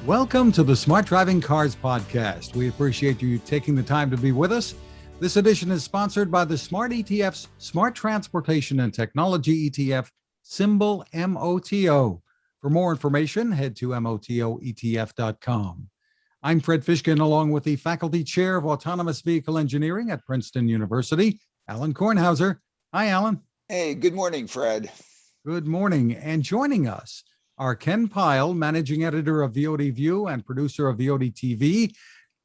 Welcome to the Smart Driving Cars podcast. We appreciate you taking the time to be with us. This edition is sponsored by the Smart ETF's Smart Transportation and Technology ETF, symbol MOTO. For more information, head to motoetf.com. I'm Fred Fishkin, along with the Faculty Chair of Autonomous Vehicle Engineering at Princeton University, Alain Kornhauser. Hi, Alain. Hey, good morning, Fred. Good morning. And joining us are Ken Pyle, managing editor of Viodi View and producer of Viodi TV,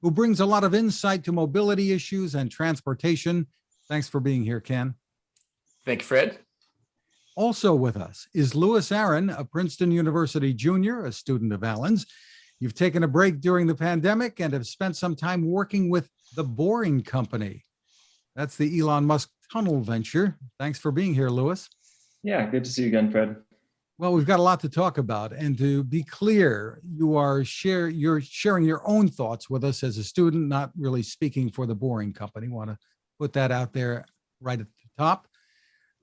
who brings a lot of insight to mobility issues and transportation. Thanks for being here, Ken. Thank you, Fred. Also with us is Louis Aaron, a Princeton University junior, a student of Alain's. You've taken a break during the pandemic and have spent some time working with the Boring Company. That's the Elon Musk tunnel venture. Thanks for being here, Louis. Yeah, good to see you again, Fred. Well, we've got a lot to talk about, and to be clear, you're sharing your own thoughts with us as a student, not really speaking for the Boring Company. Want to put that out there right at the top.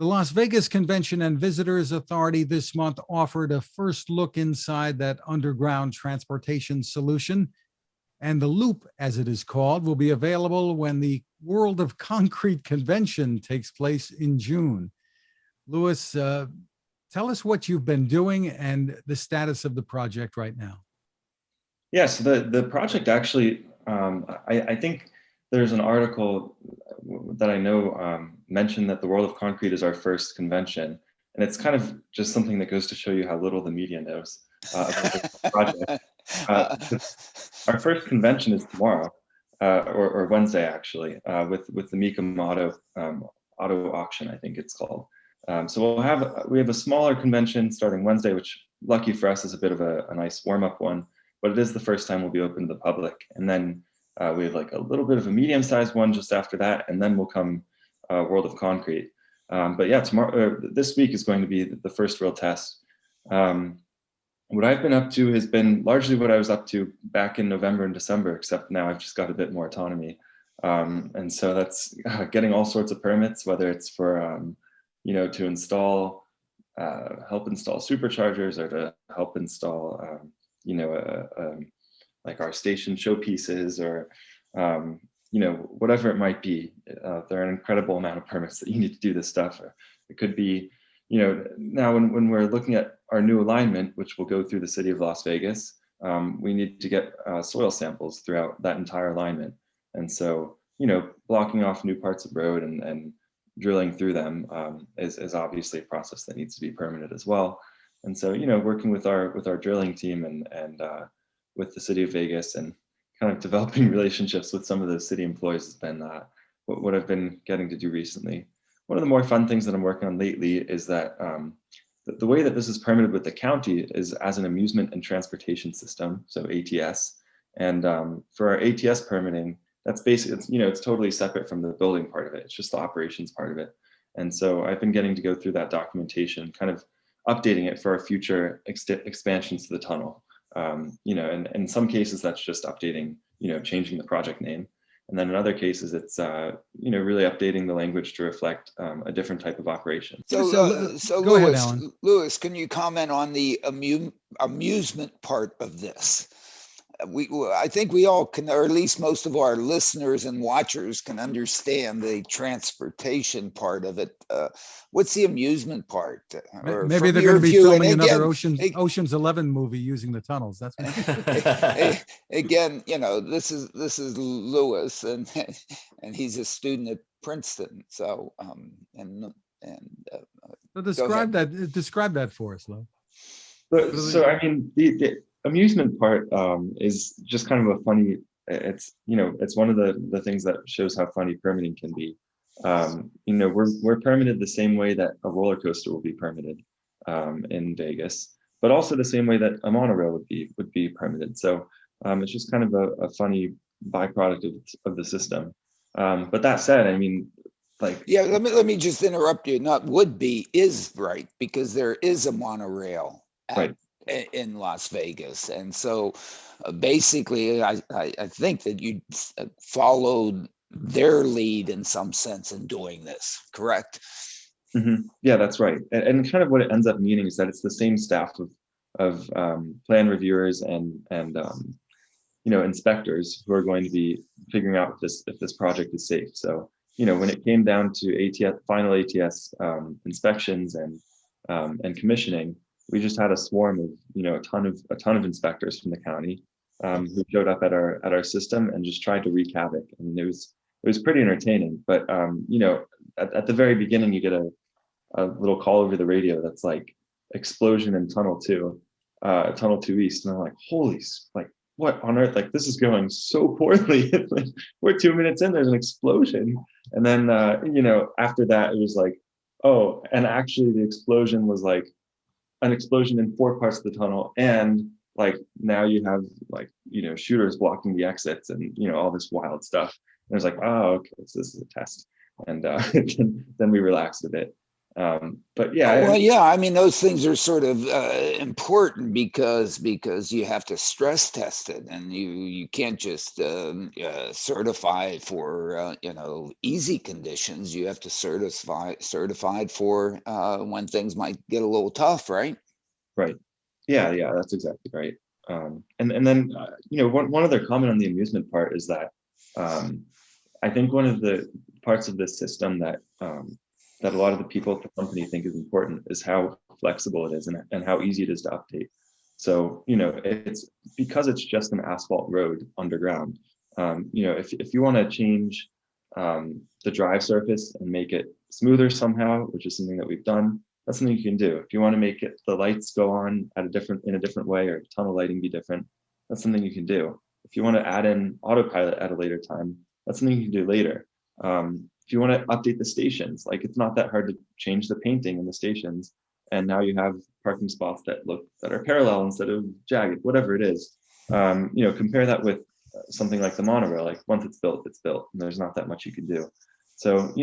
The Las Vegas Convention and Visitors Authority this month offered a first look inside that underground transportation solution, and the Loop, as it is called, will be available when the World of Concrete Convention takes place in June. Louis, tell us what you've been doing and the status of the project right now. Yes, the project actually, I think there's an article that I know mentioned that the World of Concrete is our first convention. And it's kind of just something that goes to show you how little the media knows about this project. Our first convention is tomorrow, or Wednesday actually, with the Mika auto auction, I think it's called. So we have a smaller convention starting Wednesday, which lucky for us is a bit of a nice warm-up one, but it is the first time we'll be open to the public. And then we have like a little bit of a medium-sized one just after that, and then will come World of Concrete. But yeah, this week is going to be the first real test. What I've been up to has been largely what I was up to back in November and December, except now I've just got a bit more autonomy. And so that's getting all sorts of permits, whether it's for to install, help install superchargers, or to help install, like our station showpieces, or, whatever it might be. There are an incredible amount of permits that you need to do this stuff. It could be, now when we're looking at our new alignment, which will go through the city of Las Vegas, we need to get soil samples throughout that entire alignment. And so, blocking off new parts of road and drilling through them is obviously a process that needs to be permitted as well. And so, working with our drilling team and with the city of Vegas and kind of developing relationships with some of those city employees has been what I've been getting to do recently. One of the more fun things that I'm working on lately is that the way that this is permitted with the county is as an amusement and transportation system, so ATS. And for our ATS permitting, that's basically, it's totally separate from the building part of it. It's just the operations part of it. And so I've been getting to go through that documentation, kind of updating it for our future expansions to the tunnel. And in some cases that's just updating, changing the project name. And then in other cases it's, really updating the language to reflect a different type of operation. So go ahead, Alan. Louis, can you comment on the amusement part of this? I think we all can, or at least most of our listeners and watchers can understand the transportation part of it. What's the amusement part? Maybe they're going to be filming another Ocean's 11 movie using the tunnels. That's what again, this is Louis, and he's a student at Princeton. So so describe that for us, Lou. So I mean, the amusement part is just kind of a funny, it's one of the things that shows how funny permitting can be. We're permitted the same way that a roller coaster will be permitted in Vegas, but also the same way that a monorail would be permitted. So it's just kind of a funny byproduct of the system. But that said, I mean, let me just interrupt you. Not would be, is right, because there is a monorail in Las Vegas. And so basically, I think that you followed their lead in some sense in doing this, correct? Mm-hmm. Yeah, that's right. And kind of what it ends up meaning is that it's the same staff plan reviewers and inspectors who are going to be figuring out if this project is safe. So when it came down to final ATS inspections and commissioning, we just had a swarm of a ton of inspectors from the county who showed up at our system and just tried to wreak havoc. I mean, it was pretty entertaining. But at the very beginning, you get a little call over the radio that's like explosion in tunnel 2 east, and I'm like, holy, like what on earth? Like this is going so poorly. Like, we're 2 minutes in, there's an explosion, and then after that it was like, oh, and actually the explosion was like an explosion in 4 parts of the tunnel, and like now you have like shooters blocking the exits and all this wild stuff. And it's like, oh, okay, so this is a test, and then we relaxed a bit. But yeah, well, yeah, I mean, those things are sort of important because you have to stress test it, and you can't just certify for easy conditions. You have to certified for when things might get a little tough, right? Right. Yeah, that's exactly right. And then one other comment on the amusement part is that I think one of the parts of this system that a lot of the people at the company think is important is how flexible it is and how easy it is to update. So, it's because it's just an asphalt road underground. If you want to change the drive surface and make it smoother somehow, which is something that we've done, that's something you can do. If you want to make the lights go on in a different way, or tunnel lighting be different, that's something you can do. If you want to add in Autopilot at a later time, that's something you can do later. If you want to update the stations, like it's not that hard to change the painting in the stations, and now you have parking spots that are parallel instead of jagged, whatever it is. Compare that with something like the monorail. Like once it's built, and there's not that much you can do. So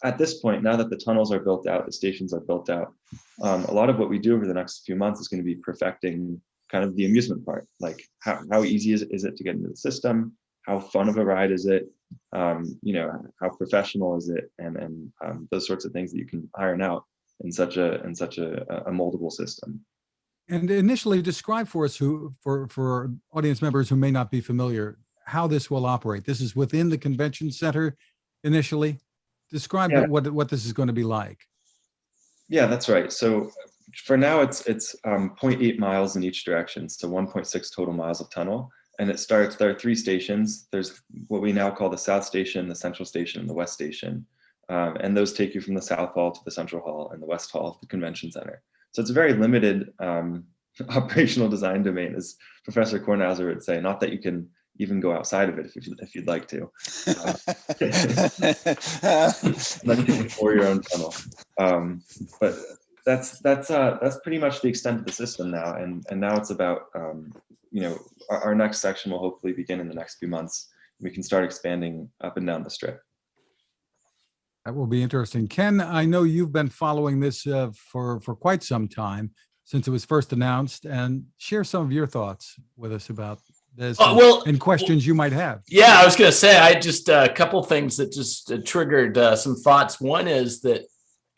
at this point, now that the tunnels are built out, the stations are built out, a lot of what we do over the next few months is going to be perfecting kind of the amusement part. Like how easy is it to get into the system? How fun of a ride is it? How professional is it? And those sorts of things that you can iron out in such a moldable system. And initially describe for us for audience members who may not be familiar, how this will operate. This is within the convention center initially. Describe what this is going to be like. Yeah, that's right. So for now, it's 0.8 miles in each direction. So 1.6 total miles of tunnel. And there are 3 stations. There's what we now call the South Station, the Central Station, and the West Station. And those take you from the South Hall to the Central Hall and the West Hall of the Convention Center. So it's a very limited operational design domain, as Professor Kornhauser would say, not that you can even go outside of it if you'd like to. Or your own tunnel. But that's pretty much the extent of the system now. And now it's about, our next section will hopefully begin in the next few months. We can start expanding up and down the strip. That will be interesting. Ken, I know you've been following this for quite some time since it was first announced, and share some of your thoughts with us about this and questions you might have. Yeah, I was going to say, I just a couple things that just triggered some thoughts. One is that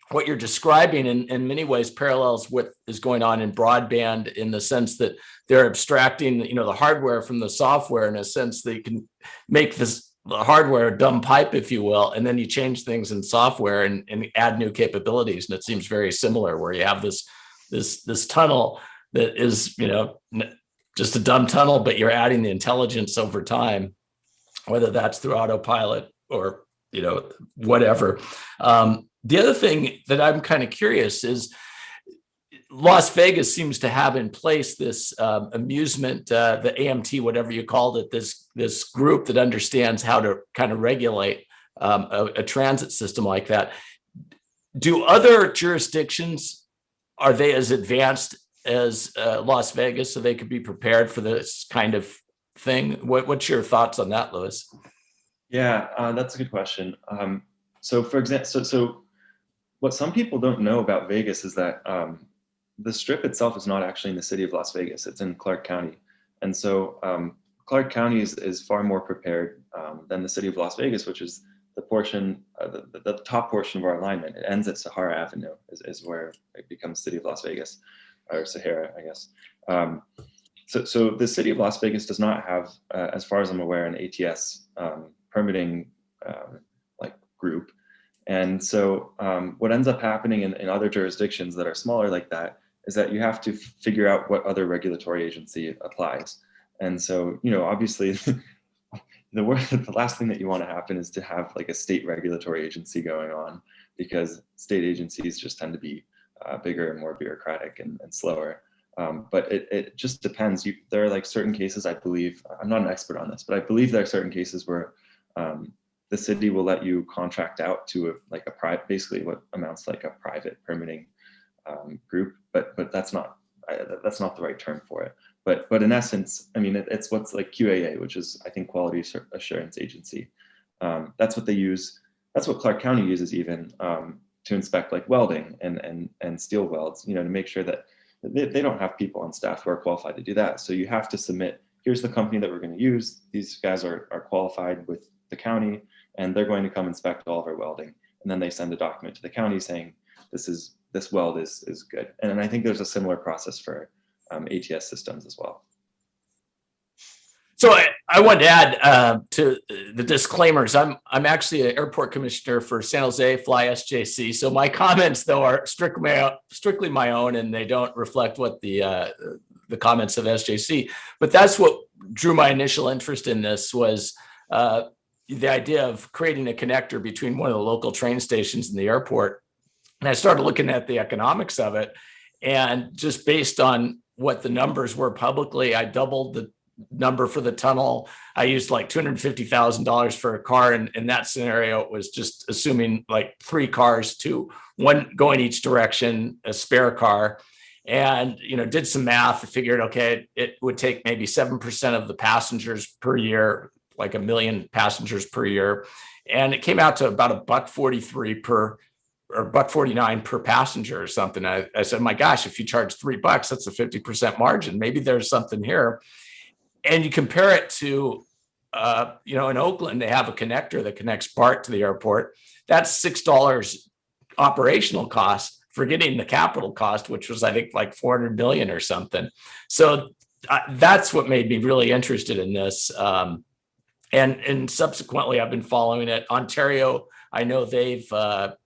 what you're describing in many ways parallels what is going on in broadband, in the sense that they're abstracting, the hardware from the software. In a sense, they can make the hardware a dumb pipe, if you will, and then you change things in software and add new capabilities. And it seems very similar, where you have this tunnel that is, just a dumb tunnel, but you're adding the intelligence over time, whether that's through Autopilot or whatever. The other thing that I'm kind of curious is Las Vegas seems to have in place this amusement, the AMT, whatever you called it, this group that understands how to kind of regulate a transit system like that. Do other jurisdictions, are they as advanced as Las Vegas, so they could be prepared for this kind of thing? What's your thoughts on that, Louis? Yeah, that's a good question. So for example, so what some people don't know about Vegas is that the strip itself is not actually in the city of Las Vegas. It's in Clark County. And so Clark County is far more prepared than the city of Las Vegas, which is the portion, the top portion of our alignment. It ends at Sahara Avenue is where it becomes city of Las Vegas. or Sahara, I guess. So the city of Las Vegas does not have, as far as I'm aware, an ATS permitting like group. And so what ends up happening in other jurisdictions that are smaller like that is that you have to figure out what other regulatory agency applies. And so, obviously, the last thing that you want to happen is to have like a state regulatory agency going on, because state agencies just tend to be bigger and more bureaucratic and slower. But it just depends. There are like certain cases, I believe, I'm not an expert on this, but I believe there are certain cases where the city will let you contract out to a private, basically what amounts to like a private permitting group, but that's not the right term for it. But in essence, I mean, it's what's like QAA, which is, I think, Quality Assurance Agency. That's what they use. That's what Clark County uses even to inspect like welding and steel welds, to make sure that they don't have people on staff who are qualified to do that. So you have to submit, here's the company that we're going to use. These guys are qualified with the county, and they're going to come inspect all of our welding. And then they send a document to the county saying, this weld is good. And I think there's a similar process for ATS systems as well. So I want to add to the disclaimers. I'm actually an airport commissioner for San Jose, fly SJC. So my comments, though, are strictly my own, and they don't reflect what the comments of SJC. But that's what drew my initial interest in this, was the idea of creating a connector between one of the local train stations and the airport. And I started looking at the economics of it, and just based on what the numbers were publicly, I doubled the number for the tunnel. I used like $250,000 for a car. And in that scenario, it was just assuming like 3 cars, one going each direction, a spare car. And, did some math, figured, okay, it would take maybe 7% of the passengers per year, like 1 million passengers per year. And it came out to about $1.43 or $1.49 per passenger or something. I said, my gosh, if you charge $3, that's a 50% margin. Maybe there's something here. And you compare it to, in Oakland, they have a connector that connects BART to the airport. That's $6 operational cost, forgetting the capital cost, which was, I think, like $400 million or something. So that's what made me really interested in this. And subsequently, I've been following it. Ontario, I know they have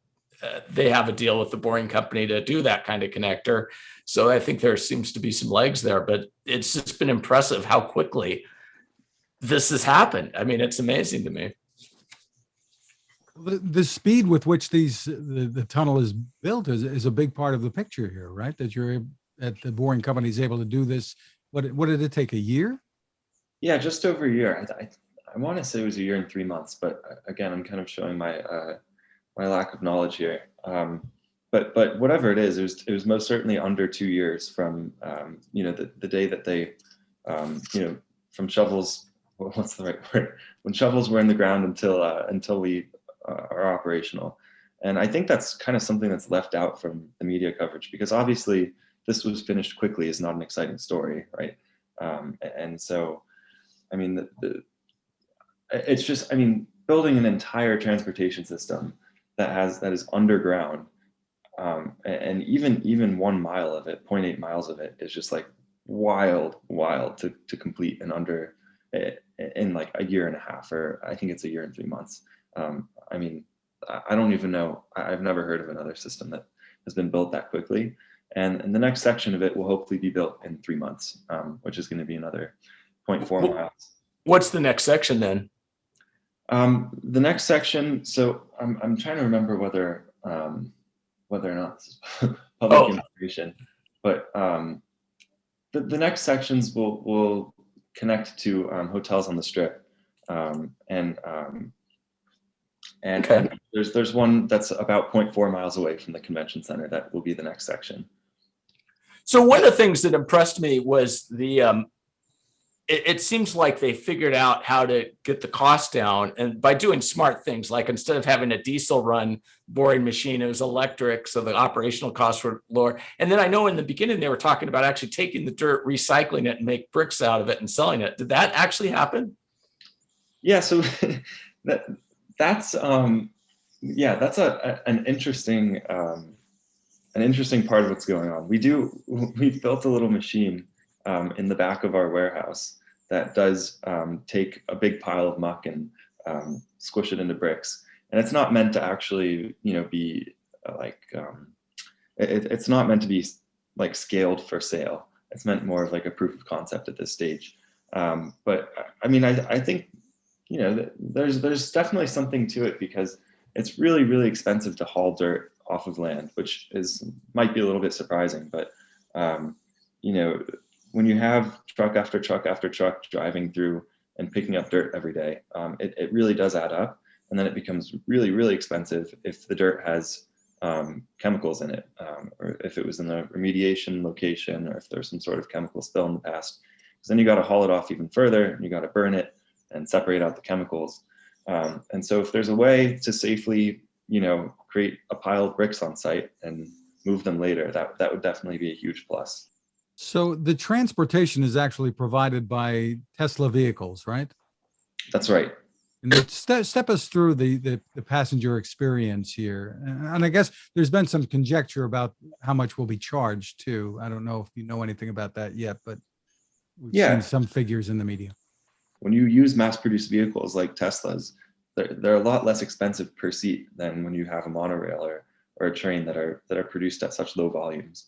a deal with the boring company to do that kind of connector. So I think there seems to be some legs there, but it's just been impressive how quickly this has happened. I mean, it's amazing to me. The speed with which the tunnel is built is a big part of the picture here, right? That the boring company is able to do this. What did it take, a year? Yeah, just over a year. I want to say it was a year and 3 months, but again, I'm kind of showing my lack of knowledge here. But whatever it is, it was most certainly under 2 years from the day that they from shovels. What's the right word? When shovels were in the ground until we are operational. And I think that's kind of something that's left out from the media coverage, because obviously this was finished quickly is not an exciting story, right? And so, I mean, it's just, I mean, building an entire transportation system that is underground, and even 1 mile of it, 0.8 miles of it, is just like wild to complete in like a year and a half, or I think it's a year and 3 months. I mean, I don't even know. I've never heard of another system that has been built that quickly. And the next section of it will hopefully be built in 3 months, which is going to be another 0.4 miles. What's the next section then? The next section, so I'm trying to remember whether or not this is public information, but the next sections will connect to hotels on the Strip, and there's one that's about 0.4 miles away from the convention center that will be the next section. So one of the things that impressed me was it seems like they figured out how to get the cost down, and by doing smart things, like instead of having a diesel run boring machine, it was electric, so the operational costs were lower. And then I know in the beginning they were talking about actually taking the dirt, recycling it, and make bricks out of it and selling it. Did that actually happen? Yeah, so that's an interesting an interesting part of what's going on. We've built a little machine in the back of our warehouse that does take a big pile of muck and squish it into bricks. And it's not meant to actually, be it's not meant to be like scaled for sale. It's meant more of like a proof of concept at this stage. But I mean, I think, there's definitely something to it, because it's really, really expensive to haul dirt off of land, which might be a little bit surprising. But, when you have truck after truck after truck driving through and picking up dirt every day, it really does add up. And then it becomes really, really expensive if the dirt has chemicals in it, or if it was in a remediation location, or if there's some sort of chemical spill in the past. Because then you got to haul it off even further, and you got to burn it and separate out the chemicals. And so if there's a way to safely, create a pile of bricks on site and move them later, that would definitely be a huge plus. So the transportation is actually provided by Tesla vehicles, right? That's right. And then step us through the passenger experience here. And I guess there's been some conjecture about how much will be charged too. I don't know if you know anything about that yet, but we've seen some figures in the media. When you use mass-produced vehicles like Teslas, they're a lot less expensive per seat than when you have a monorail or a train that are produced at such low volumes.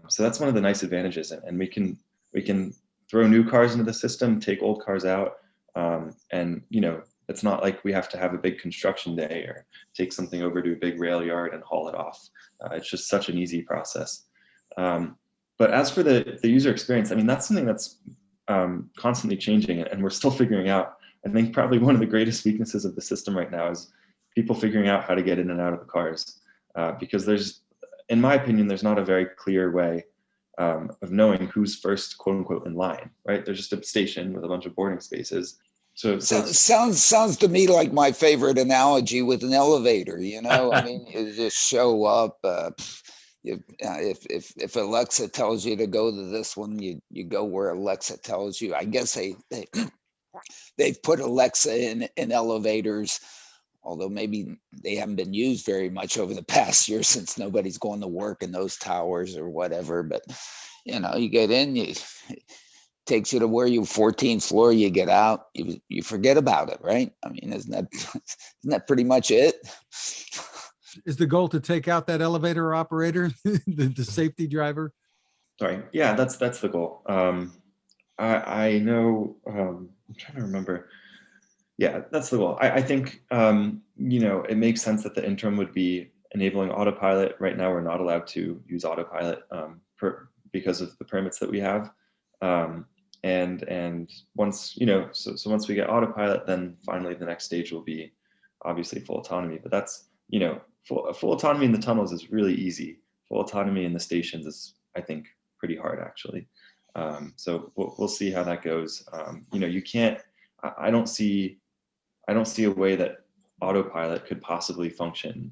So that's one of the nice advantages, and we can throw new cars into the system, take old cars out, and it's not like we have to have a big construction day or take something over to a big rail yard and haul it off. It's just such an easy process. But as for the user experience, I mean, that's something that's constantly changing, and we're still figuring out. I think probably one of the greatest weaknesses of the system right now is people figuring out how to get in and out of the cars, because in my opinion, there's not a very clear way of knowing who's first, quote unquote, in line, right? There's just a station with a bunch of boarding spaces. So sounds to me like my favorite analogy with an elevator. I mean, you just show up. If Alexa tells you to go to this one, you go where Alexa tells you. I guess they've put Alexa in elevators, although maybe they haven't been used very much over the past year since nobody's going to work in those towers or whatever. But you get in, takes you to where 14th floor, you get out, you forget about it, right? I mean, isn't that pretty much it? Is the goal to take out that elevator operator, the safety driver? Sorry, yeah, that's the goal. I know. I'm trying to remember. Yeah, that's the goal. I think it makes sense that the interim would be enabling Autopilot. Right now, we're not allowed to use Autopilot because of the permits that we have. And once so once we get Autopilot, then finally the next stage will be obviously full autonomy. But that's full autonomy in the tunnels is really easy. Full autonomy in the stations is, I think, pretty hard actually. So we'll see how that goes. You can't. I don't see a way that Autopilot could possibly function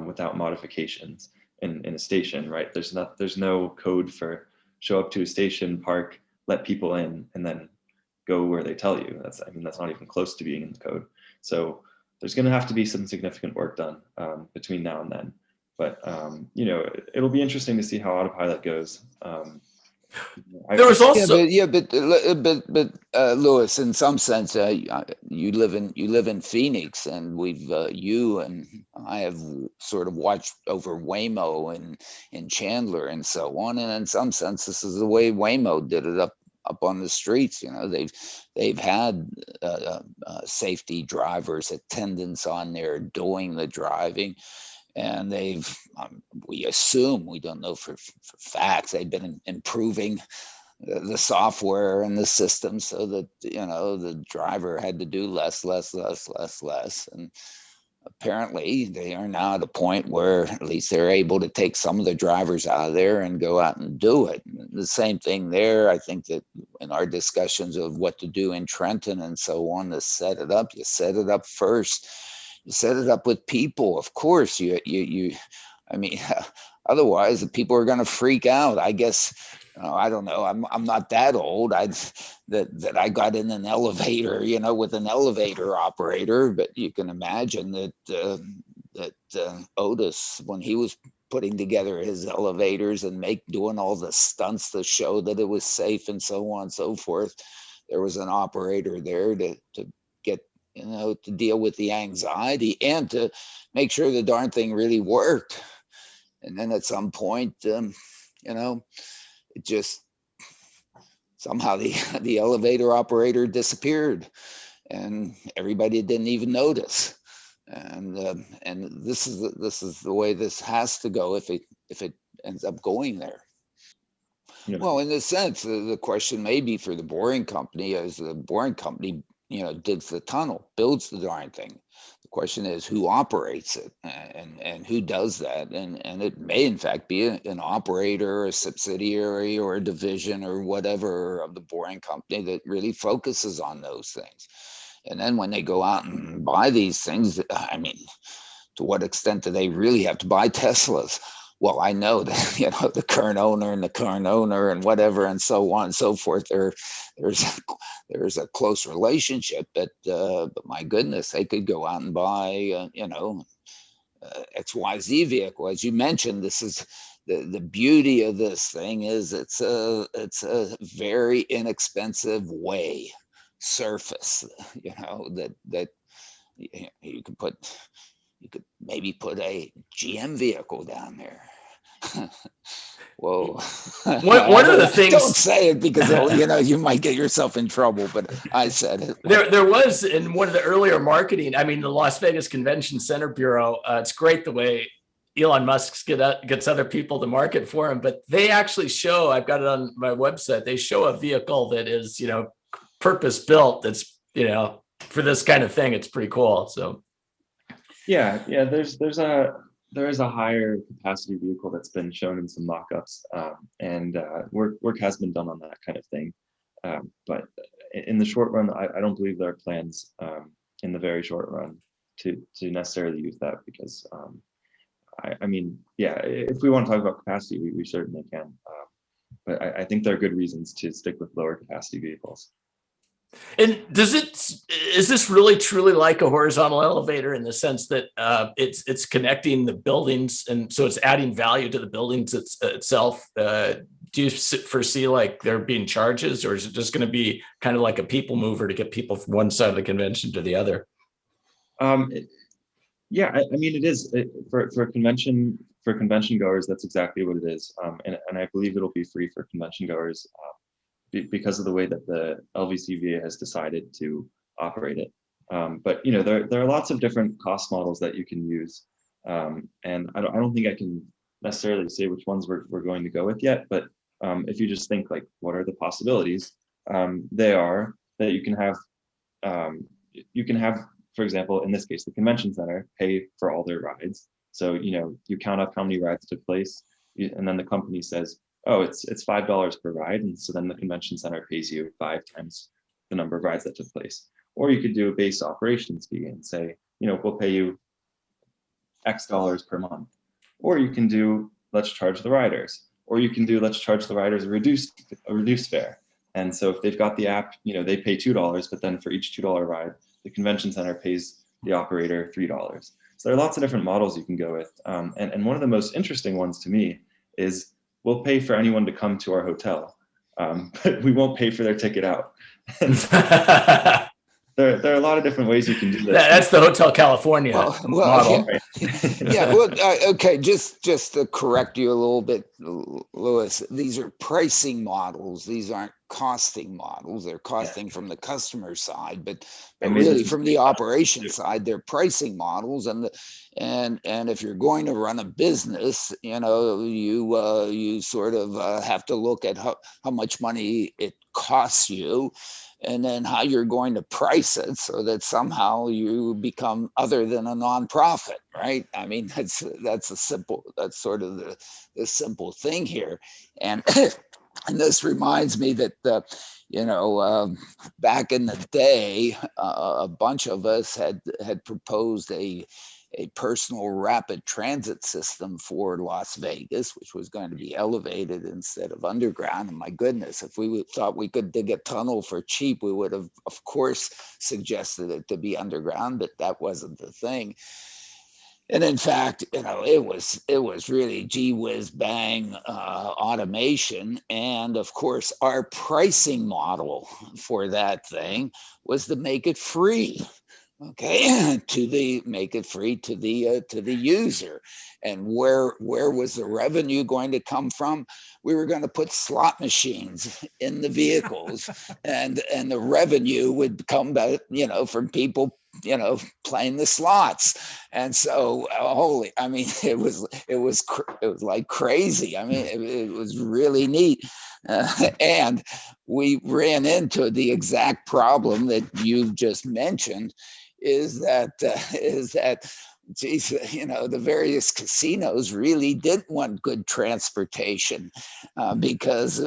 without modifications in a station, right? There's no code for show up to a station, park, let people in, and then go where they tell you. That's not even close to being in the code. So there's going to have to be some significant work done between now and then. But it'll be interesting to see how Autopilot goes. There was also but Louis, in some sense, you live in Phoenix, and you and I have sort of watched over Waymo and Chandler and so on, and in some sense, this is the way Waymo did it up on the streets. They've had safety drivers, attendants on there doing the driving. And we assume, we don't know for facts, they've been improving the software and the system so that, the driver had to do less. And apparently they are now at a point where at least they're able to take some of the drivers out of there and go out and do it. The same thing there. I think that in our discussions of what to do in Trenton and so on, to set it up, you set it up first. You set it up with people, of course. Otherwise the people are going to freak out. I guess, I don't know. I'm not that old. That I got in an elevator, with an elevator operator. But you can imagine that Otis, when he was putting together his elevators and doing all the stunts to show that it was safe and so on and so forth. There was an operator there to get, to deal with the anxiety and to make sure the darn thing really worked. And then at some point, it just somehow the elevator operator disappeared, and everybody didn't even notice. And this is the way this has to go if it ends up going there. Yeah. Well, in a sense, the question may be for the boring company, as the boring company, digs the tunnel, builds the darn thing. The question is who operates it and who does that. And it may in fact be an operator, a subsidiary, or a division or whatever of the boring company that really focuses on those things. And then when they go out and buy these things, I mean, to what extent do they really have to buy Teslas? Well, I know that, the current owner and whatever, and so on and so forth, there's a close relationship, but my goodness, they could go out and buy, XYZ vehicle. As you mentioned, this is the beauty of this thing is it's a very inexpensive surface, that you could maybe put a GM vehicle down there. Whoa. One of the things, don't say it because you might get yourself in trouble, but I said it. There was in one of the earlier marketing, I mean, the Las Vegas Convention Center Bureau, it's great the way Elon Musk gets other people to market for him, but they actually show, I've got it on my website, they show a vehicle that is, purpose built that's, for this kind of thing. It's pretty cool. So Yeah, there is a higher capacity vehicle that's been shown in some mock-ups, and work has been done on that kind of thing. But in the short run, I don't believe there are plans in the very short run to necessarily use that, because I mean, yeah, if we want to talk about capacity, we certainly can. But I think there are good reasons to stick with lower capacity vehicles. And is this really truly like a horizontal elevator in the sense that it's connecting the buildings, and so it's adding value to the buildings itself? Do you foresee like there being charges, or is it just going to be kind of like a people mover to get people from one side of the convention to the other? Yeah, I mean, it is for convention goers. That's exactly what it is, and I believe it'll be free for convention goers. Because of the way that the LVCVA has decided to operate it. But there are lots of different cost models that you can use, and I don't think I can necessarily say which ones we're going to go with yet. But if you just think like, what are the possibilities? They are that you can have, for example, in this case, the convention center pay for all their rides. So you count up how many rides took place, and then the company says, oh, it's $5 per ride, and so then the convention center pays you 5 times the number of rides that took place. Or you could do a base operations fee and say, we'll pay you X dollars per month. Or you can do, let's charge the riders. Or you can do, let's charge the riders a reduced fare. And so if they've got the app, they pay $2, but then for each $2 ride, the convention center pays the operator $3. So there are lots of different models you can go with. And one of the most interesting ones to me is, we'll pay for anyone to come to our hotel, but we won't pay for their ticket out. There are a lot of different ways you can do this. That's the Hotel California model. Yeah. Well, okay. Just to correct you a little bit, Louis, these are pricing models. These aren't costing models. They're costing from the customer side, but really from the operation side, they're pricing models. And if you're going to run a business, you sort of have to look at how much money it costs you, and then how you're going to price it so that somehow you become other than a nonprofit, right? I mean, that's sort of the simple thing here. And and this reminds me that back in the day, a bunch of us had proposed a personal rapid transit system for Las Vegas, which was going to be elevated instead of underground. And my goodness, if we thought we could dig a tunnel for cheap, we would have, of course, suggested it to be underground, but that wasn't the thing. And in fact, it was really gee whiz bang automation. And of course, our pricing model for that thing was to make it free. Okay, make it free to the user. And where was the revenue going to come from? We were going to put slot machines in the vehicles, and the revenue would come back, from people, playing the slots. And so, I mean, it was like crazy. I mean, it was really neat. And we ran into the exact problem that you've just mentioned, is that geez, the various casinos really didn't want good transportation, because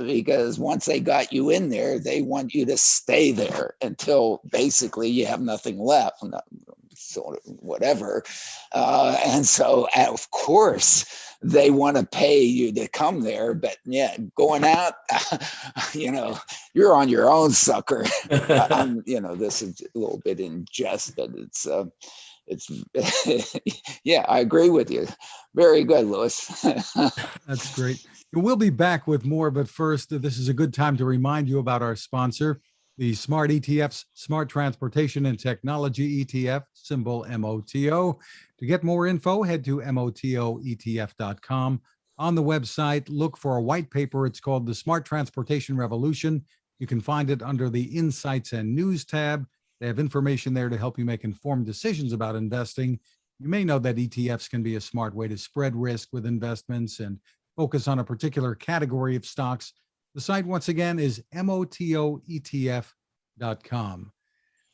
once they got you in there, they want you to stay there until basically you have nothing left, sort of whatever. And so, of course, they want to pay you to come there, but yeah, going out, you're on your own, sucker. This is a little bit in jest, but it's yeah, I agree with you. Very good, Louis. That's great. We'll be back with more, but first, this is a good time to remind you about our sponsor, the Smart ETFs, Smart Transportation and Technology ETF, symbol MOTO. To get more info, head to motoetf.com. On the website, look for a white paper. It's called The Smart Transportation Revolution. You can find it under the Insights and News tab. They have information there to help you make informed decisions about investing. You may know that ETFs can be a smart way to spread risk with investments and focus on a particular category of stocks. The site, once again, is motoetf.com.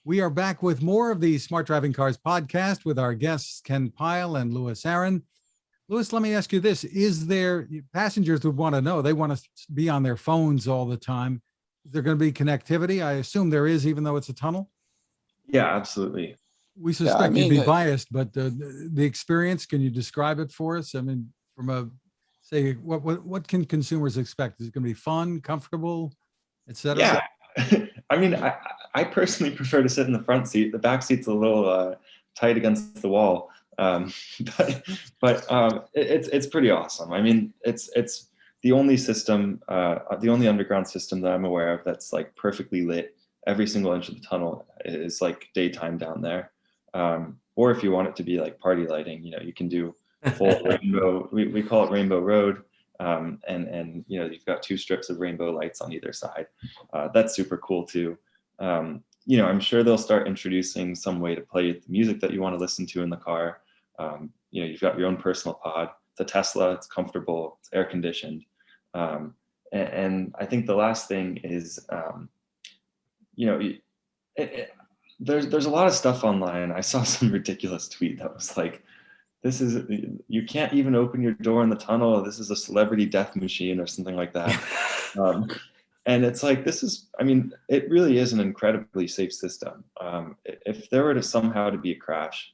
We are back with more of the Smart Driving Cars podcast with our guests, Ken Pyle and Louis Aaron. Louis, let me ask you this. Is there, passengers would want to know, they want to be on their phones all the time. Is there going to be connectivity? I assume there is, even though it's a tunnel. Yeah, absolutely. We suspect you'd be biased, but the experience, can you describe it for us? I mean, from a, say, what can consumers expect? Is it going to be fun, comfortable, etc.? Yeah. I mean, I personally prefer to sit in the front seat. The back seat's a little tight against the wall. But it's pretty awesome. I mean, it's the only system, the only underground system that I'm aware of that's like perfectly lit. Every single inch of the tunnel is like daytime down there. Or if you want it to be like party lighting, you can do full rainbow. We call it Rainbow Road. And you've got 2 strips of rainbow lights on either side. That's super cool too. I'm sure they'll start introducing some way to play the music that you want to listen to in the car. You've got your own personal pod. It's a Tesla. It's comfortable. It's air conditioned. And I think the last thing is, there's a lot of stuff online. I saw some ridiculous tweet that was like, you can't even open your door in the tunnel. This is a celebrity death machine or something like that. And it's like, it really is an incredibly safe system. If there were to somehow to be a crash,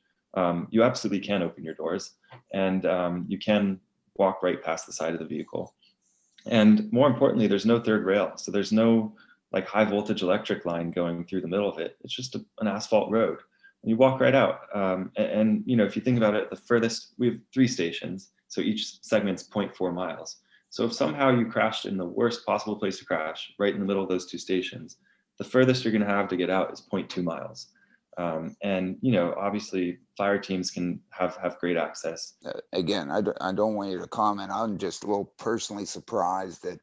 you absolutely can open your doors, and you can walk right past the side of the vehicle. And more importantly, there's no third rail. So there's no like high voltage electric line going through the middle of it. It's just an asphalt road. You walk right out. And if you think about it, the furthest, we have 3 stations. So each segment's 0.4 miles. So if somehow you crashed in the worst possible place to crash, right in the middle of those 2 stations, the furthest you're going to have to get out is 0.2 miles. And obviously fire teams can have great access. Again, I don't want you to comment. I'm just a little personally surprised that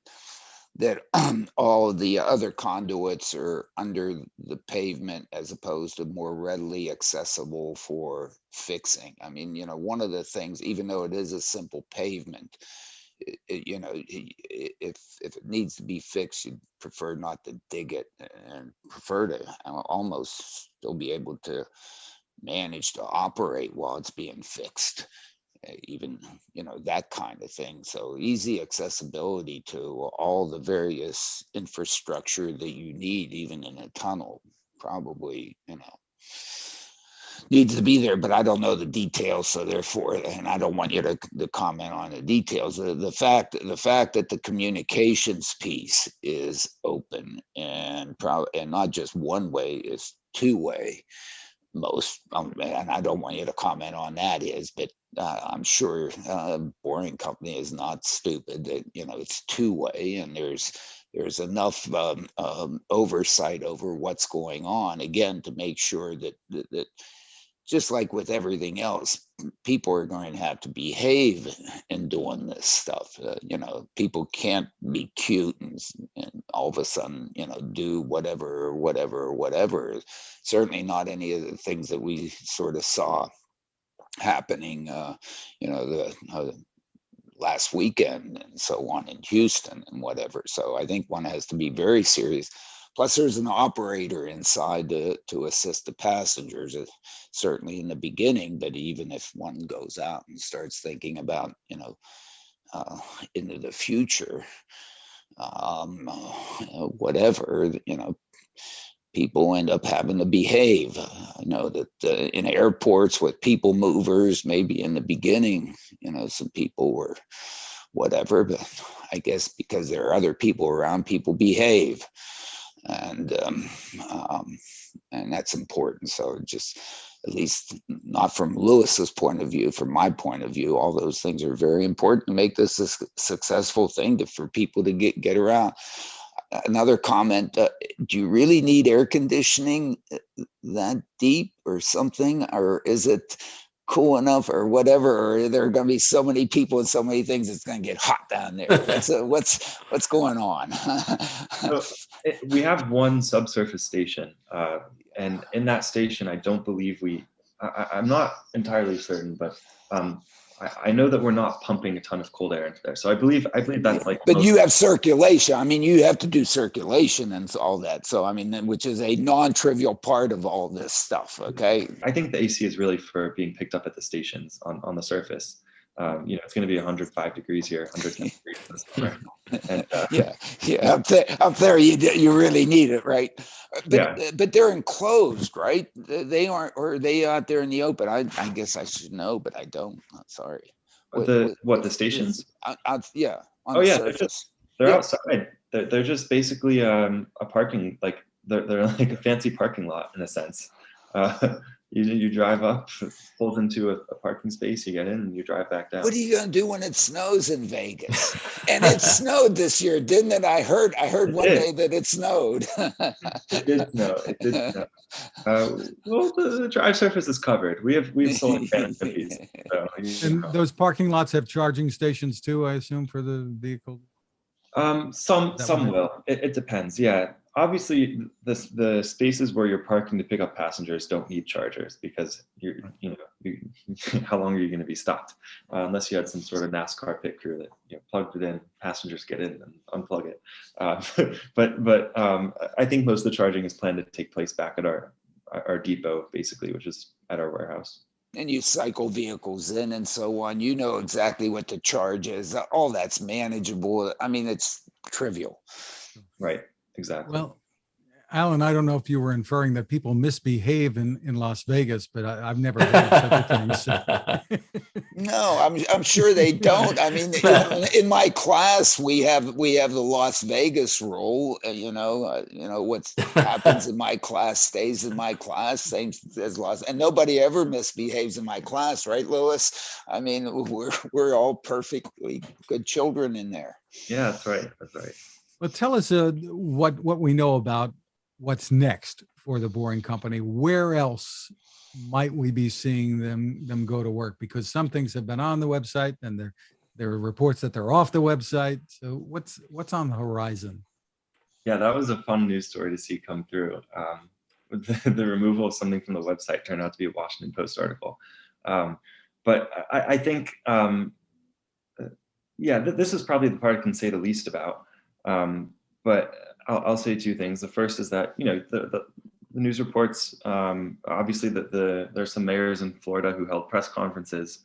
all of the other conduits are under the pavement as opposed to more readily accessible for fixing. I mean, one of the things, even though it is a simple pavement, if it needs to be fixed, you'd prefer not to dig it and prefer to almost still be able to manage to operate while it's being fixed. Even that kind of thing. So easy accessibility to all the various infrastructure that you need, even in a tunnel, probably needs to be there. But I don't know the details, so therefore, and I don't want you to comment on the details. The fact that the communications piece is open and not just one way, is 2-way. And I don't want you to comment on that, but I'm sure Boring Company is not stupid. That it's two-way, and there's enough oversight over what's going on, again, to make sure that just like with everything else, people are going to have to behave in doing this stuff. People can't be cute and all of a sudden, do whatever. Certainly not any of the things that we sort of saw happening, the last weekend and so on in Houston and whatever. So I think one has to be very serious. Plus, there's an operator inside to assist the passengers, certainly in the beginning. But even if one goes out and starts thinking about, into the future, whatever, people end up having to behave. I know that in airports with people movers, maybe in the beginning, some people were whatever, but I guess because there are other people around, people behave. And that's important. So just, at least not from Lewis's point of view, from my point of view, all those things are very important to make this a successful thing for people to get around. Another comment, do you really need air conditioning that deep or something? Or is it cool enough or whatever? Or there are going to be so many people and so many things, it's going to get hot down there. What's going on? So we have one subsurface station. And in that station, I don't believe I'm not entirely certain, but I know that we're not pumping a ton of cold air into there. So I believe that's like. But you have circulation. I mean, you have to do circulation and all that. So I mean, which is a non-trivial part of all this stuff. Okay. I think the AC is really for being picked up at the stations on the surface. It's going to be 105 degrees here, 110 degrees in the summer. And, yeah. Up there, you really need it, right? But they're enclosed, right? They aren't, or are they out there in the open? I guess I should know, but I don't. I'm sorry. The stations? Yeah. On the surface. They're outside. They're just basically a parking, like they're like a fancy parking lot in a sense. You drive up, pulls into a parking space, you get in, and you drive back down. What are you gonna do when it snows in Vegas? And it snowed this year, didn't it? I heard one day that it snowed. It did snow. It did snow. Well, the drive surface is covered. We have solar canopies. And those parking lots have charging stations too, I assume, for the vehicle. Some will. It depends. Yeah. Obviously, the spaces where you're parking to pick up passengers don't need chargers because how long are you going to be stopped? Unless you had some sort of NASCAR pit crew that plugged it in, passengers get in and unplug it. But I think most of the charging is planned to take place back at our depot, basically, which is at our warehouse. And you cycle vehicles in and so on. You know exactly what the charge is. All that's manageable. I mean, it's trivial. Right. Exactly. Well, Alan, I don't know if you were inferring that people misbehave in Las Vegas, but I've never heard of such a thing. So. No, I'm sure they don't. I mean, in my class, we have the Las Vegas rule. What happens in my class stays in my class, same as and nobody ever misbehaves in my class, right, Lewis? I mean, we're all perfectly good children in there. Yeah, that's right. That's right. Well, tell us what we know about what's next for the Boring Company. Where else might we be seeing them go to work? Because some things have been on the website, and there are reports that they're off the website. So what's on the horizon? Yeah, that was a fun news story to see come through. The removal of something from the website turned out to be a Washington Post article. But I think, this is probably the part I can say the least about. But I'll say two things. The first is that the news reports, obviously there's some mayors in Florida who held press conferences,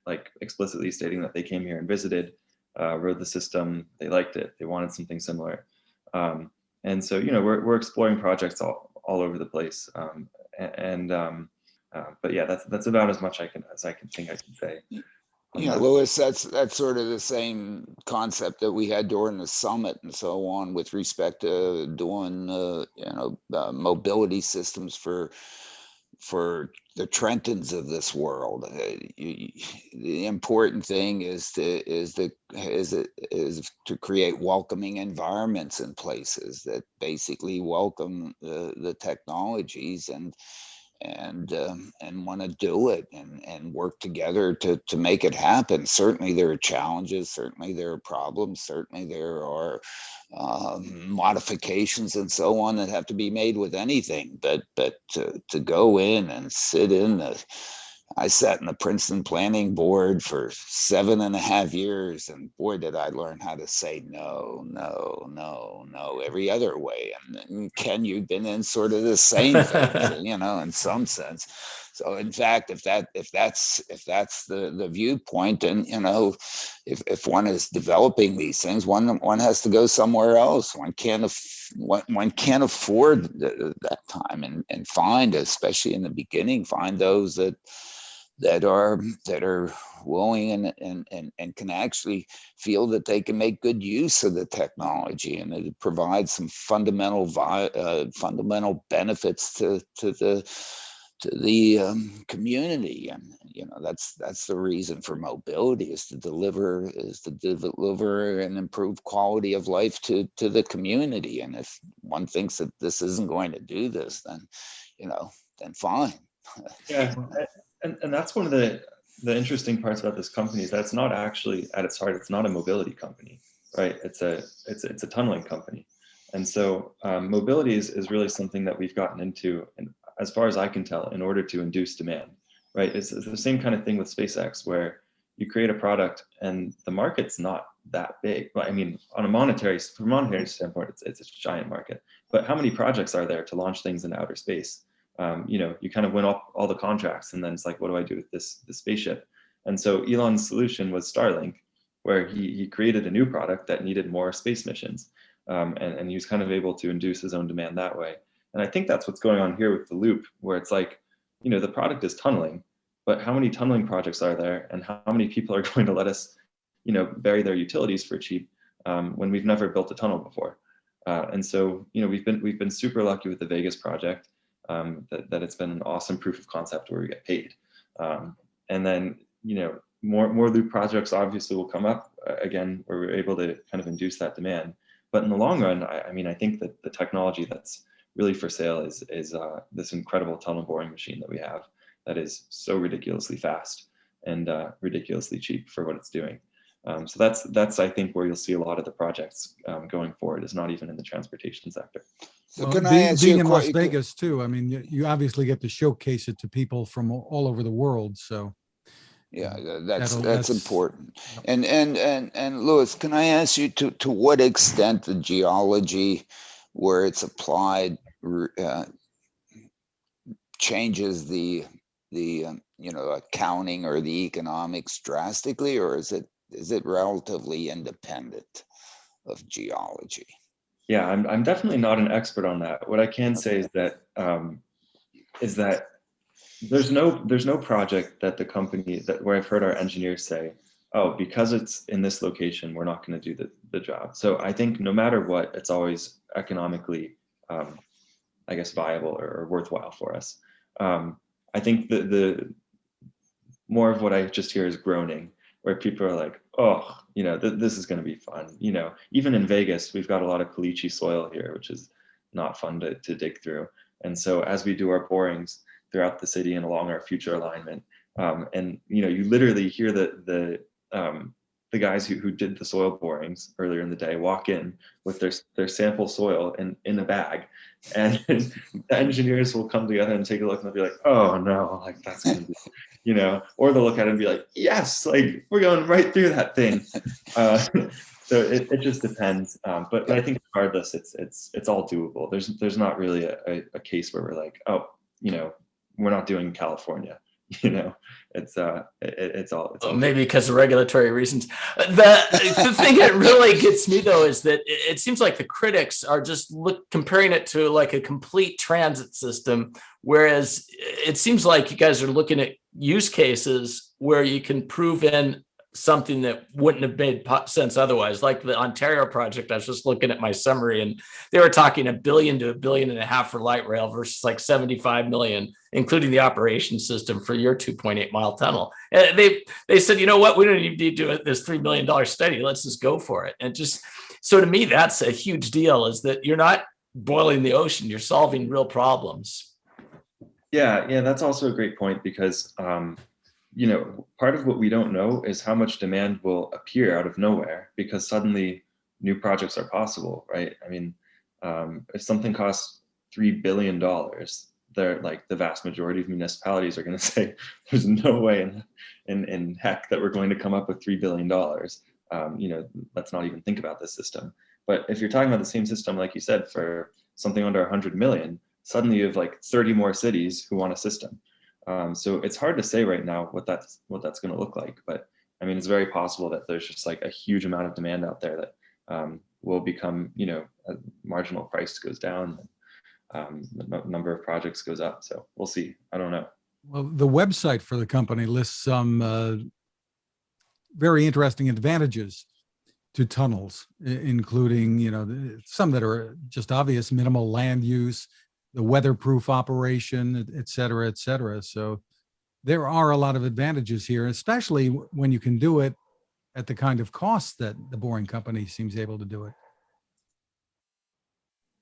like explicitly stating that they came here and visited, rode the system, they liked it, they wanted something similar, and so we're exploring projects all over the place, but yeah, that's about as much I can think I can say. Lewis, that's sort of the same concept that we had during the summit and so on with respect to doing mobility systems for for the Trentons of this world. The important thing is to create welcoming environments in places that basically welcome the technologies and want to do it and work together to make it happen. Certainly there are challenges, certainly there are problems, certainly there are modifications and so on that have to be made with anything, but to go in and sit in I sat in the Princeton planning board for 7.5 years, and boy, did I learn how to say no, no, no, no every other way. And Ken, you've been in sort of the same thing, in some sense. So in fact, if that's the viewpoint, and if one is developing these things, one has to go somewhere else. One can't afford that time and find, especially in the beginning, find those that are willing and can actually feel that they can make good use of the technology, and it provides some fundamental benefits to the community. And that's the reason for mobility, is to deliver and improve quality of life to the community. And if one thinks that this isn't going to do this, then then fine. Yeah. And that's one of the interesting parts about this company, is that it's not actually, at its heart, it's not a mobility company, right? It's a tunneling company. And so mobility is really something that we've gotten into, and as far as I can tell, in order to induce demand, right? It's the same kind of thing with SpaceX, where you create a product and the market's not that big. But I mean, from a monetary standpoint, it's a giant market. But how many projects are there to launch things in outer space? You kind of win all the contracts, and then it's like, what do I do with this spaceship? And so Elon's solution was Starlink, where he created a new product that needed more space missions. And he was kind of able to induce his own demand that way. And I think that's what's going on here with the Loop, where it's like, the product is tunneling, but how many tunneling projects are there, and how many people are going to let us, bury their utilities for cheap when we've never built a tunnel before? And so, we've been super lucky with the Vegas project. That it's been an awesome proof of concept where we get paid. And then, more Loop projects obviously will come up again, where we're able to kind of induce that demand. But in the long run, I think that the technology that's really for sale is this incredible tunnel boring machine that we have, that is so ridiculously fast and ridiculously cheap for what it's doing. So that's I think where you'll see a lot of the projects going forward, is not even in the transportation sector. So Well, can I ask you being a in Las question? Vegas too, I mean, you obviously get to showcase it to people from all over the world. So Yeah, that's that's important. Yep. And Louis, can I ask you to what extent the geology, where it's applied, changes the accounting or the economics drastically, or is it relatively independent of geology? Yeah, I'm definitely not an expert on that. What I can say is that there's no project that the company where I've heard our engineers say, oh, because it's in this location, we're not going to do the job. So I think no matter what, it's always economically, I guess, viable or worthwhile for us. I think the more of what I just hear is groaning, where people are like, oh, this is going to be fun. Even in Vegas, we've got a lot of caliche soil here, which is not fun to dig through. And so as we do our borings throughout the city and along our future alignment, and you literally hear the guys who did the soil borings earlier in the day walk in with their sample soil in a bag, and the engineers will come together and take a look, and they'll be like, oh no, like that's gonna be, or they'll look at it and be like, yes, like we're going right through that thing. So it just depends. But I think regardless, it's all doable. There's not really a case where we're like, oh, we're not doing California. It's all maybe because of regulatory reasons. The thing that really gets me though is that it seems like the critics are just comparing it to like a complete transit system, whereas it seems like you guys are looking at use cases where you can prove in something that wouldn't have made sense otherwise. Like the Ontario project, I was just looking at my summary, and they were talking $1 billion to $1.5 billion for light rail versus like 75 million, including the operation system for your 2.8 mile tunnel. And they said, you know what, we don't even need to do this $3 million study. Let's just go for it. And just so to me, that's a huge deal, is that you're not boiling the ocean, you're solving real problems. Yeah, that's also a great point, because part of what we don't know is how much demand will appear out of nowhere, because suddenly new projects are possible, right? I mean, if something costs $3 billion, they're like, the vast majority of municipalities are going to say, there's no way in heck that we're going to come up with $3 billion. Let's not even think about this system. But if you're talking about the same system, like you said, for something under 100 million, suddenly you have like 30 more cities who want a system. So it's hard to say right now what that's going to look like. But I mean, it's very possible that there's just like a huge amount of demand out there that will become, a marginal price goes down, the number of projects goes up. So we'll see. I don't know. Well, the website for the company lists some very interesting advantages to tunnels, including, some that are just obvious: minimal land use, the weatherproof operation, et cetera, et cetera. So there are a lot of advantages here, especially when you can do it at the kind of cost that the boring company seems able to do it.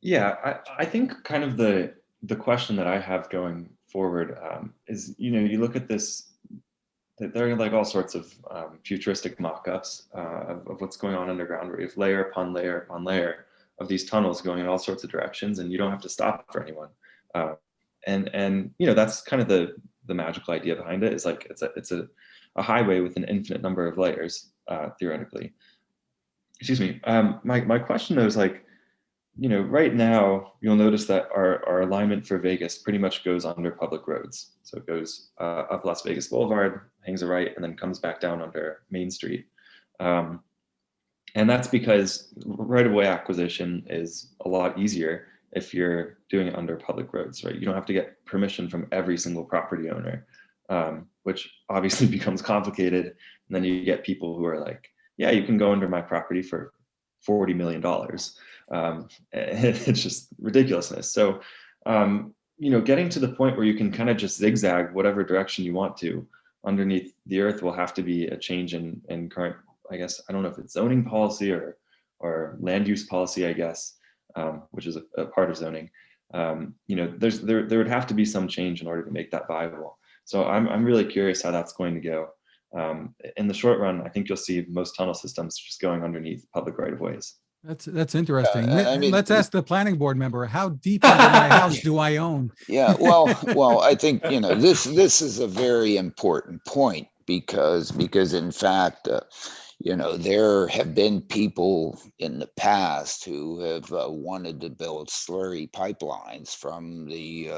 Yeah, I think kind of the question that I have going forward is, you look at this, there are like all sorts of futuristic mock-ups of what's going on underground, where you have layer upon layer upon layer of these tunnels going in all sorts of directions, and you don't have to stop for anyone. And that's kind of the magical idea behind it, is like it's a highway with an infinite number of layers, theoretically. Excuse me. My question though is like, right now you'll notice that our alignment for Vegas pretty much goes under public roads. So it goes up Las Vegas Boulevard, hangs a right, and then comes back down under Main Street. And that's because right-of-way acquisition is a lot easier if you're doing it under public roads, right? You don't have to get permission from every single property owner, which obviously becomes complicated. And then you get people who are like, yeah, you can go under my property for $40 million. It's just ridiculousness. So, getting to the point where you can kind of just zigzag whatever direction you want to underneath the earth will have to be a change in current, I guess, I don't know if it's zoning policy or land use policy, I guess, which is a part of zoning. There would have to be some change in order to make that viable. So I'm really curious how that's going to go. In the short run, I think you'll see most tunnel systems just going underneath public right-of-ways. That's interesting. I mean, Let's ask the planning board member, how deep into my house do I own? Yeah, well, I think, this is a very important point, because in fact, there have been people in the past who have wanted to build slurry pipelines from the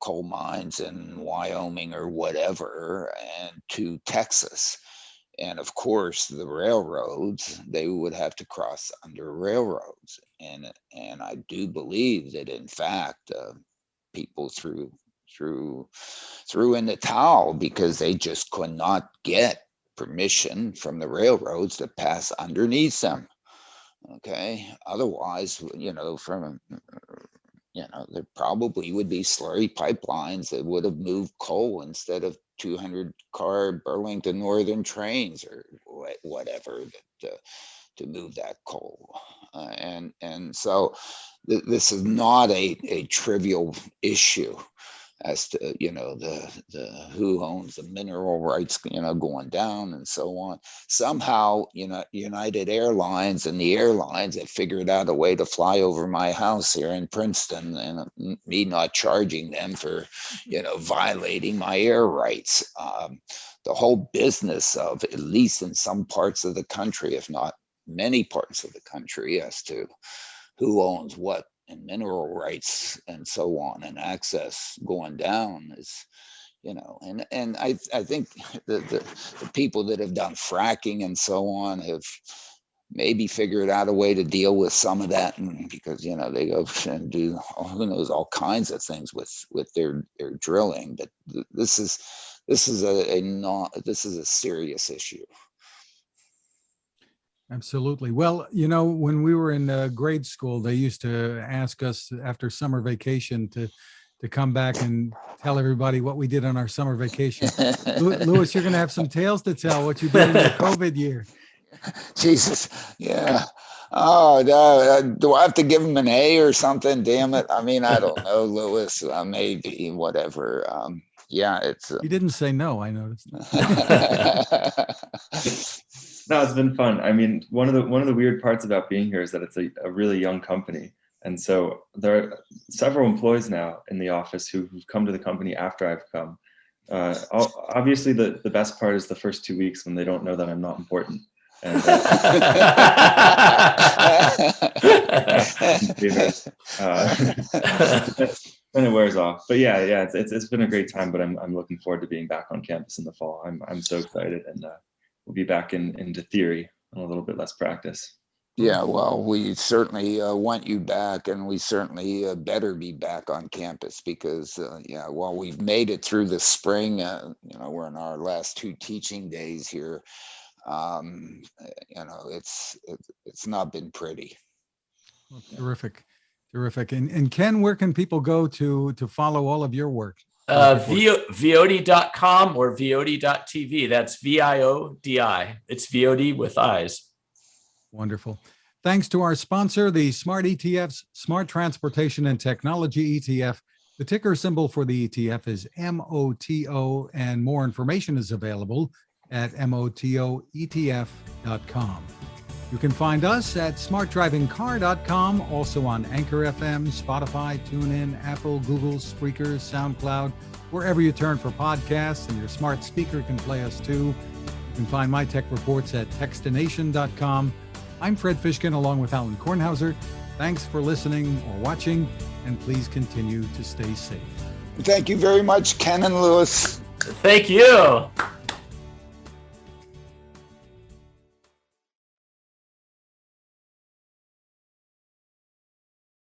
coal mines in Wyoming or whatever, and to Texas. And of course, the railroads, they would have to cross under railroads. And I do believe that, in fact, people threw in the towel because they just could not get permission from the railroads to pass underneath them. Okay. Otherwise, there probably would be slurry pipelines that would have moved coal instead of 200-car Burlington Northern trains or whatever to move that coal. And so this is not a trivial issue as to, the who owns the mineral rights, going down and so on. Somehow, United Airlines and the airlines have figured out a way to fly over my house here in Princeton, and me not charging them for, violating my air rights. The whole business of, at least in some parts of the country, if not many parts of the country, as to who owns what and mineral rights and so on, and access going down is, and I think the people that have done fracking and so on have maybe figured out a way to deal with some of that, and because they go and do who knows all kinds of things with their drilling. But this is this is this is a serious issue. Absolutely. Well, when we were in grade school, they used to ask us after summer vacation to come back and tell everybody what we did on our summer vacation. Louis, you're going to have some tales to tell what you did in your COVID year. Jesus. Yeah. Oh, no. Do I have to give him an A or something? Damn it. I mean, I don't know, Louis. Maybe, whatever. Yeah, it's. You didn't say no, I noticed. No, it's been fun. I mean, one of the weird parts about being here is that it's a really young company. And so there are several employees now in the office who've come to the company after I've come. Obviously, the best part is the first 2 weeks when they don't know that I'm not important. And, then it wears off. But yeah, it's been a great time. But I'm looking forward to being back on campus in the fall. I'm so excited, and we'll be back into theory and a little bit less practice. Yeah, well, we certainly want you back, and we certainly better be back on campus because, while we've made it through the spring, we're in our last 2 teaching days here. It's not been pretty. Well, terrific. And Ken, where can people go to follow all of your work? Viodi.com or Viodi.tv. That's VIODI. It's Viodi with eyes. Wonderful. Thanks to our sponsor, the Smart ETF's Smart Transportation and Technology ETF. The ticker symbol for the ETF is MOTO, and more information is available at motoetf.com. You can find us at smartdrivingcar.com, also on Anchor FM, Spotify, TuneIn, Apple, Google, Spreaker, SoundCloud, wherever you turn for podcasts, and your smart speaker can play us too. You can find my tech reports at textination.com. I'm Fred Fishkin along with Alain Kornhauser. Thanks for listening or watching, and please continue to stay safe. Thank you very much, Ken and Louis. Thank you.